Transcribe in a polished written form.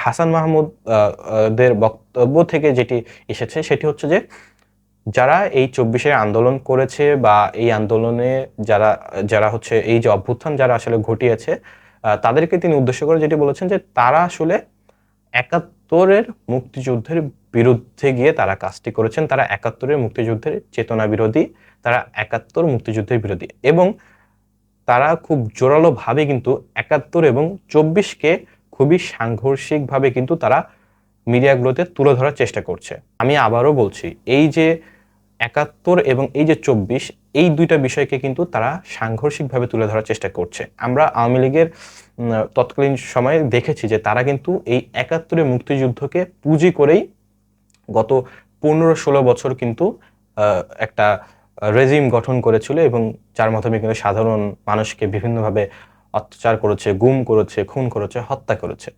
হাসান মাহমুদ দের বক্তব্য থেকে যেটি এসেছে সেটি হচ্ছে যে যারা এই ২৪-এর আন্দোলন করেছে বা এই আন্দোলনে যারা যারা হচ্ছে এই যে অভ্যুত্থান যারা আসলে ঘটিয়েছে তাদেরকে তিনি উদ্দেশ্য করে যেটি বলেছেন যে তারা আসলে ৭১-এর মুক্তিযুদ্ধের বিরুদ্ধে গিয়ে তারা কাজটি করেছেন। তারা ৭১-এর মুক্তিযুদ্ধের চেতনা বিরোধী, তারা ৭১ মুক্তিযুদ্ধের বিরোধী এবং তারা খুব জোরালোভাবে কিন্তু ৭১ এবং ২৪-কে খুবই সাংঘর্ষিকভাবে কিন্তু তারা মিডিয়াগুলোতে তুলে ধরার চেষ্টা করছে। আমি আবারও বলছি, এই যে ৭১ এবং এই যে ২৪, এই ২টা বিষয়কে কিন্তু তারা সাংঘর্ষিকভাবে তুলে ধরার চেষ্টা করছে। আমরা আওয়ামী লীগের তৎকালীন সময়ে দেখেছি যে তারা কিন্তু এই ৭১-এর মুক্তিযুদ্ধকে পুঁজি করেই গত ১৫-১৬ বছর কিন্তু একটা রেজিম গঠন করেছিল এবং যার মাধ্যমে কিন্তু সাধারণ মানুষকে বিভিন্নভাবে অত্যাচার করেছে, গুম করেছে, খুন করেছে, হত্যা করেছে।